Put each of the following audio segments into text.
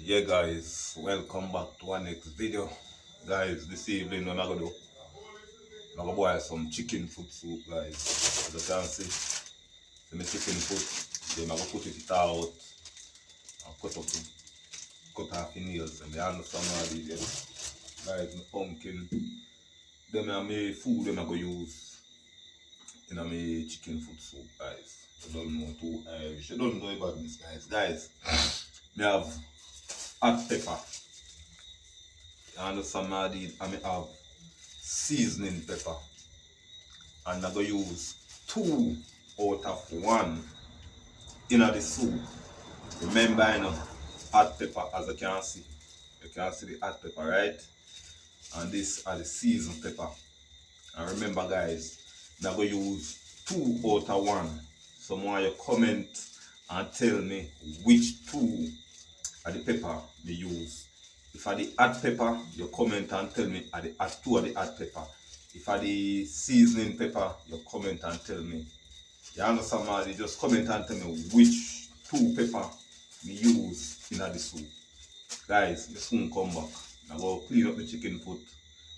Yeah guys, welcome back to our next video. Guys, this evening I'm gonna boil some chicken foot soup guys. As you can see my chicken foot, then I'm gonna put it out and cut off the nails and the understand what I did. Guys, my pumpkin, them are my food them I go use in my chicken foot soup guys. You don't know too Irish, you don't know about this guys. Guys, me have hot pepper. You understand what I did? And me have seasoning pepper, and I'm going to use 2 out of 1 in the soup. Remember, you know, hot pepper, as you can see. You can see the hot pepper, right? And this are the seasoned pepper. And remember, guys, I'm going to use 2 out of 1. Someone you comment and tell me which 2 of the pepper they use. If I the hot pepper, you comment and tell me are the 2 of the hot pepper. If I the seasoning pepper, you comment and tell me. You understand, man? You just comment and tell me which 2 pepper we use in the soup. Guys, you soon come back. I'm going to clean up the chicken foot.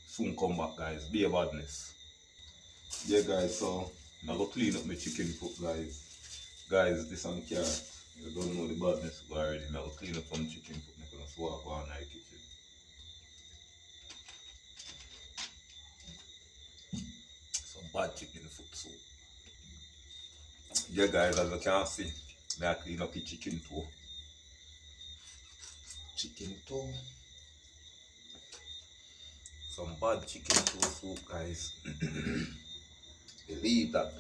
Soon come back, guys. Be a badness. Yeah, guys, so I'm going to clean up my chicken foot, guys. Guys, this one carrot. You don't know the badness already. I'm going to clean up some chicken foot. I'm going to swap on in the kitchen. Some bad chicken foot soup. Yeah guys, as you can see, I clean up the chicken toe. Chicken toe. Some bad chicken toe soup guys. Believe that.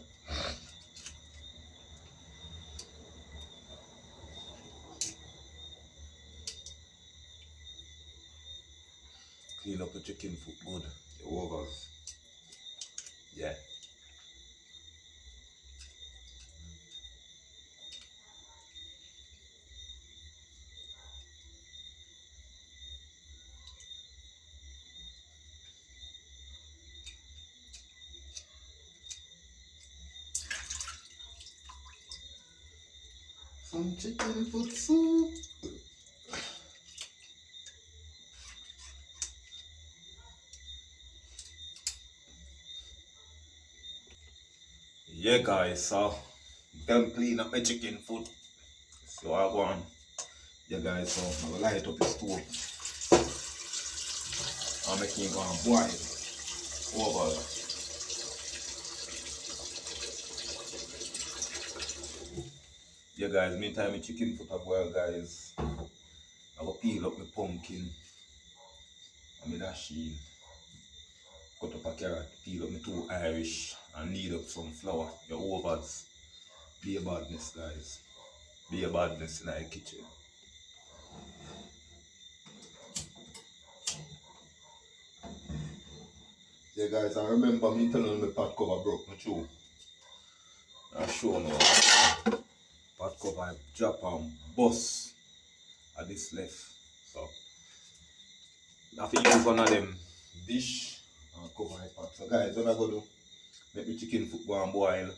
Clean up the chicken foot good. The overs. Yeah. Some chicken foot soup. Yeah guys, so done clean up my chicken foot. So I go on. Yeah guys, so I'm gonna light up the stove. I'm making it go and boil over. Yeah guys, meantime my chicken foot a boil guys. I will peel up my pumpkin and my dasheen. Cut up a carrot, peel up my 2 Irish and knead up some flour. Your overs. Be a badness guys. Be a badness in the kitchen. Yeah guys, I remember me telling you my pot cover broke my shoe. I show now. Pot cover I drop and bust at this left. So I have to use one of them dish and cover my pot. So guys, what I go do? Make the chicken foot go and boil.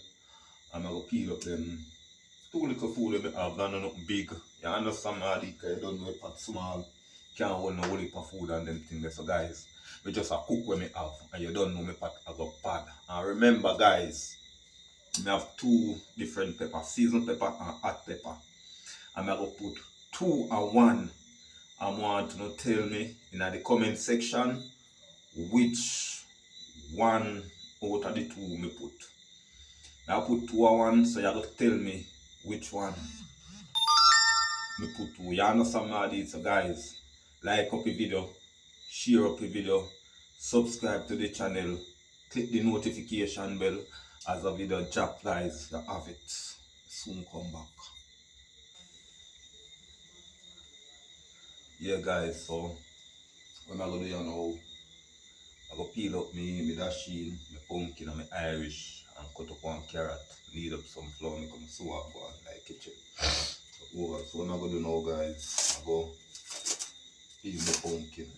And I go peel up them 2 little food that I have done nothing big. You understand how you don't know a pot small. Can't hold no whole heap of food and them things. So guys, we just a cook when me have and you don't know me pot I got pad. And remember guys, I have 2 different peppers, seasoned pepper and hot pepper. And I go put 2 and 1. I want to tell me in the comment section which one out of the 2 me put. I put 2 and 1, so you have to tell me which one me put 2. You understand what I did? So guys, like up the video, share up the video, subscribe to the channel, click the notification bell as a video drop guys, you have it. Soon come back. Yeah guys, so what I'm gonna do now, I go peel up me dasheen, my pumpkin and my Irish and cut up 1 carrot, knead up some flour, make some swap go in the kitchen. So what I'm gonna do now guys, I go peel the pumpkin.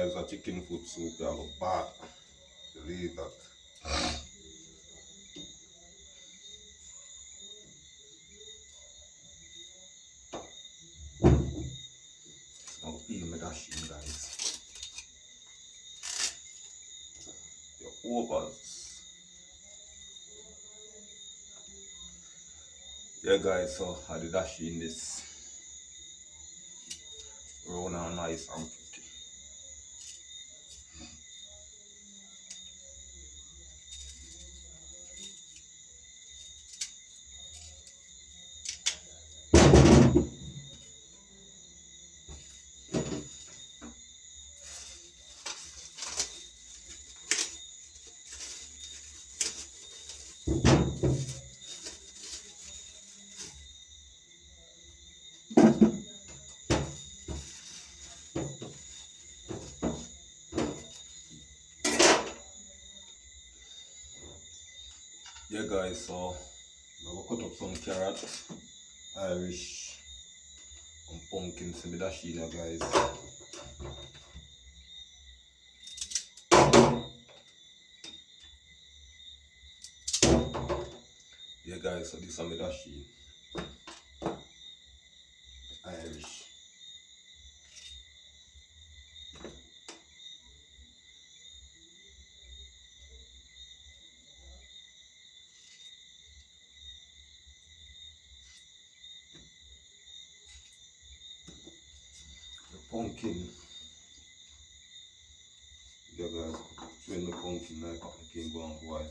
guys, a chicken foot soup, you have a bath. Believe that. I'll peel my dash in, guys. Your overs. Yeah, guys, so I did dash in this. Roll now nice and pretty. Yeah, guys, so I will cut up some carrot, Irish, and pumpkin, some of that shit, guys. Yeah, guys, so this is some of that shit, Irish. The pumpkin. Yeah, guys, train the pumpkin like the king go on boy.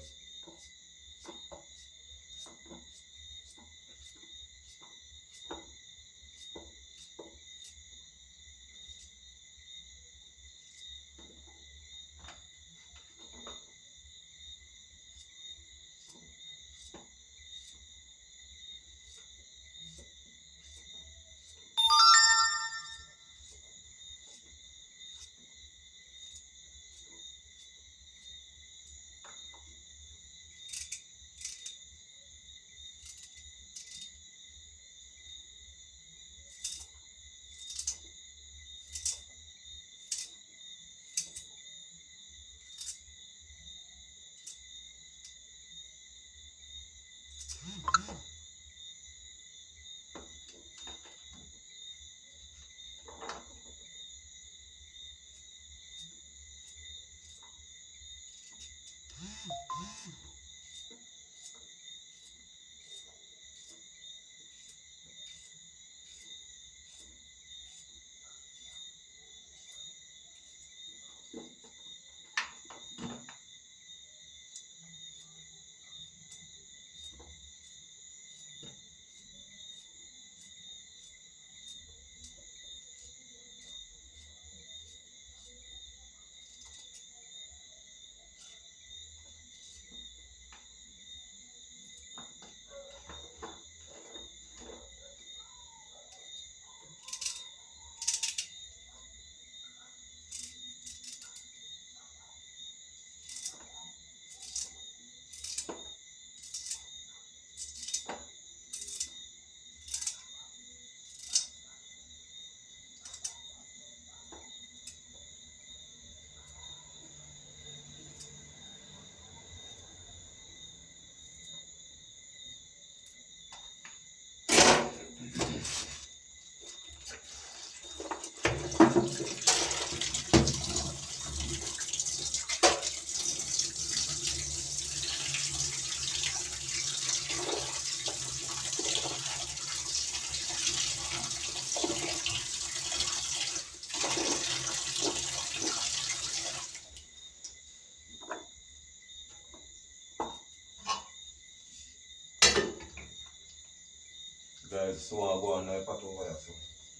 Guys, so I go on now pot over here, so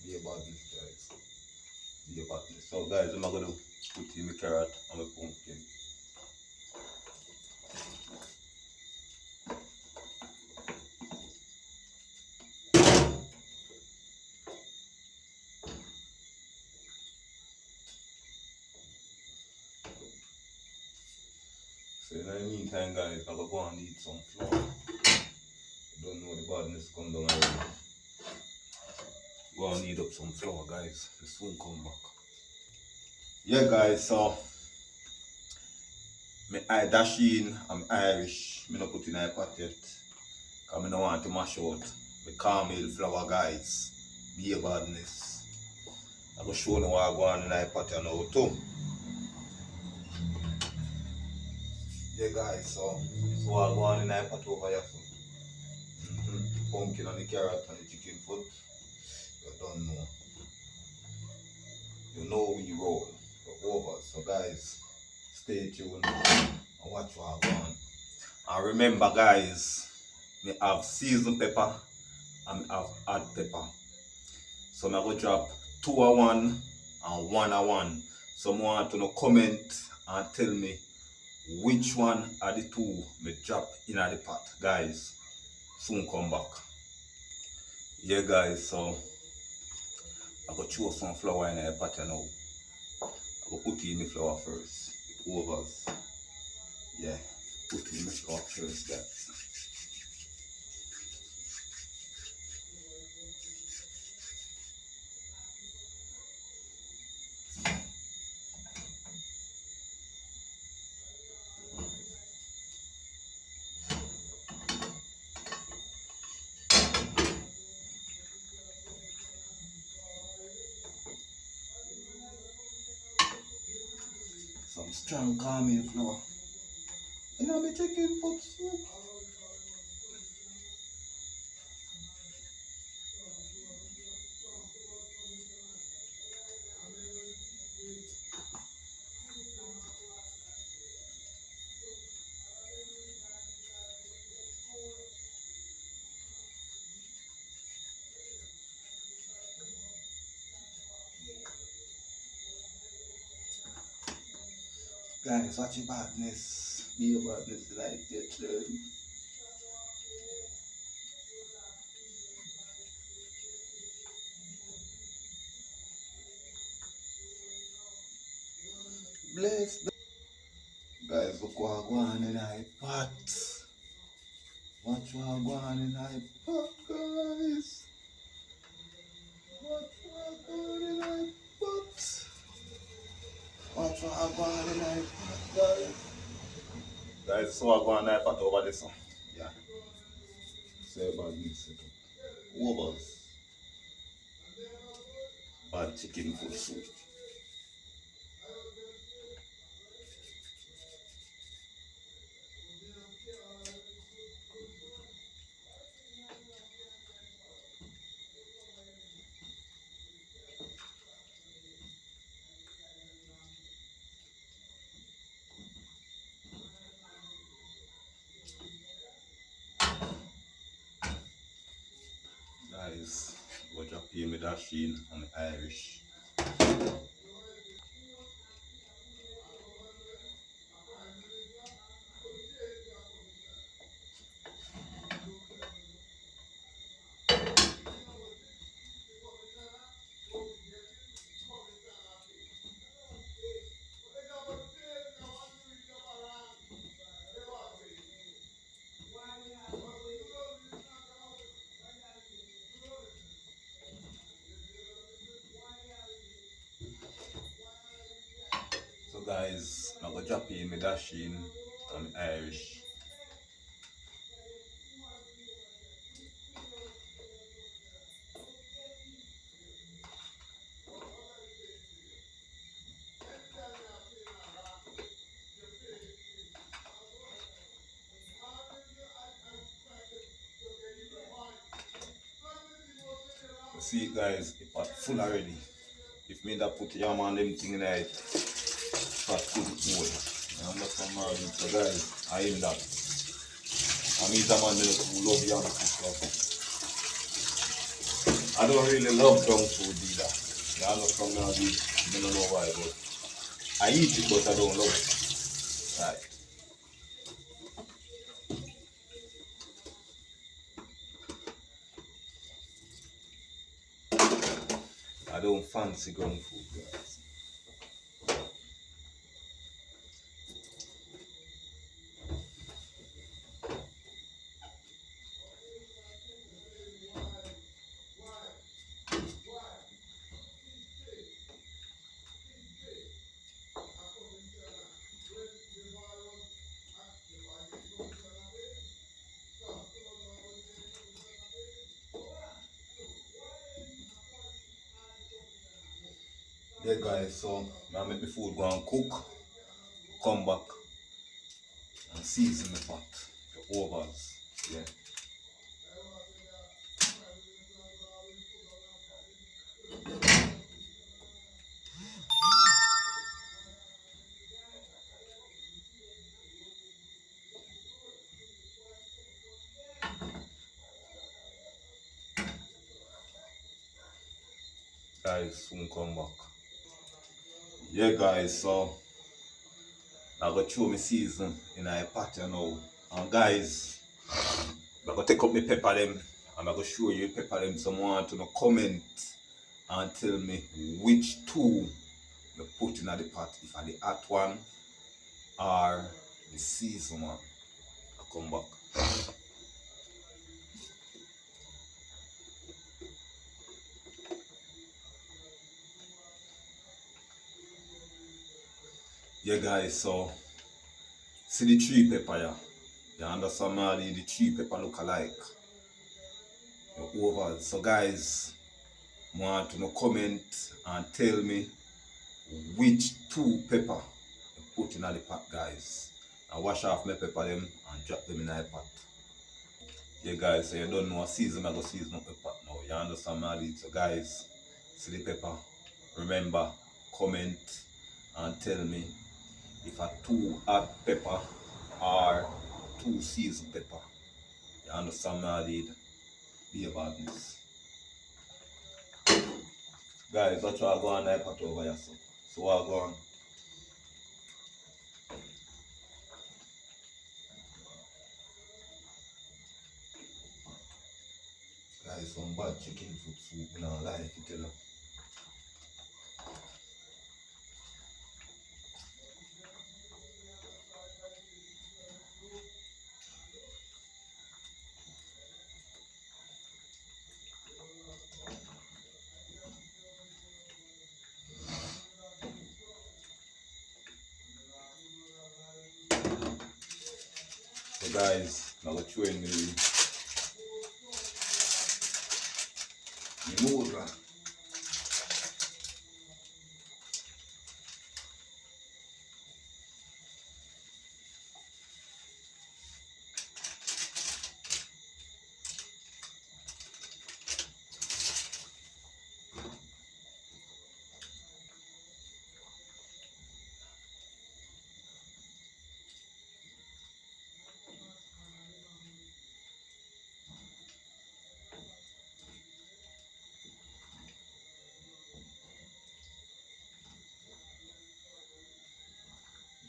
be a badness, guys. Be a badness. So guys, I'm gonna put in my carrot and my pumpkin. So in the meantime, guys, I'm gonna go and eat some flour. You don't know the badness come down already. Go and eat up some flour, guys. The soon come back. Yeah guys, so me I dash in, I'm Irish, me no put in a pot yet. Cause me no want to mash out. Me caramel flour guys. Be a badness. I go show you what I go on in a pot now too. Yeah guys, so I go on in a pot over here. Pumpkin and the carrot and the chicken foot. You don't know. You know we roll. We're over. So guys, stay tuned and watch what I go on. And remember guys, me have seasoned pepper and me have hot pepper. So I go drop 2-1 and 1-1. Some want to know comment and tell me which one are the two me drop in the pot. Guys, soon come back. Yeah guys, so I go chew some flour in the pot now. I go put in the flour first. Overs. Yeah, put in the flour first guys. Some strong caramel flour. You know me chicken foot soup. Guys, watch your badness. Be your badness like that. Bless the guys, look what I go on in my pot. Watch what I go on in my pot, guys. Watch what I go on in my pot. Watch what I go on in my pot, guys. Guys, so I go on in my pot over this one. Yeah. Say badness. Overs. Bad chicken food soup. Guys, go drop in with that sheen. I'm Irish. So guys, I'm gonna drop in with that sheen. I'm Irish. You see guys, the pot full already. If me that put yam on them thing in it, pot couldn't hold. I'm not from Maryland, so guys, I am that. I mean that man who love yam food. I don't really love junk food either. Yeah, I'm not from Maryland, I don't know why, but I eat it but I don't love it. Right. I don't fancy junk food, guys. Yeah guys, so now make the food go and cook, come back and season the pot, the overs. Yeah. Guys, soon come back. Yeah guys, so I got show me season in a pot you know. And guys, I'm gonna take up my pepper them and I'm gonna show you pepper them. Someone to comment and tell me which two you put in the pot, if I the hot one or the season one. I come back. Yeah guys, so see the tree pepper yeah. You understand me? The tree pepper look alike. The ovals. So guys, want to know comment and tell me which two pepper you put in the pot guys. I wash off my pepper them and drop them in the pot. Yeah guys, so you don't know what season I go season up the pot now. You understand me? So guys, see the pepper. Remember, comment and tell me if a two hot pepper or two seasoned pepper. You understand me? I did be a badness. Guys, that's why I go on that pot over here. So I go on. Guys, some bad chicken foot soup, you know, like you tell you. So guys, now we're showing the motor.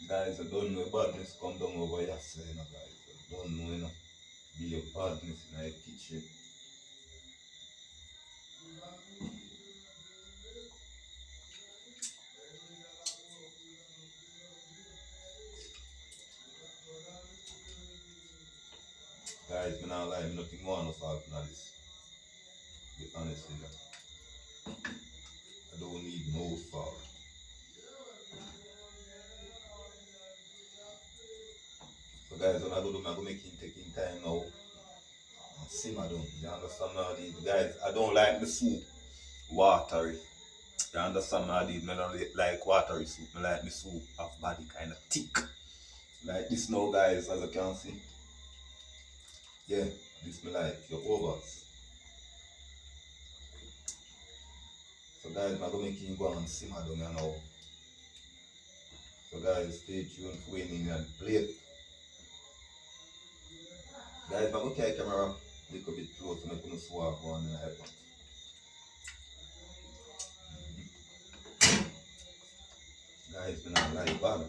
Guys, I don't know badness come down over here, so, you know, guys. I don't know, you know, be a badness in the kitchen. Guys, I'm not lying, nothing more no salt in this. Be honest with you. I don't need no salt. So guys, what I'm going to do, I'm going to make him taking time now and simmer down. You understand me? Guys, I don't like the soup watery. You understand me? I don't like watery soup. I like the soup of body kind of thick. Like this now guys, as you can see. Yeah, this me like your overs. So guys, I'm going to make him go and simmer down here now. So guys, stay tuned for when in the plate. Guys, I'm going to carry the camera a little bit close to make you swap on the iPad. Guys, I'm not like bad.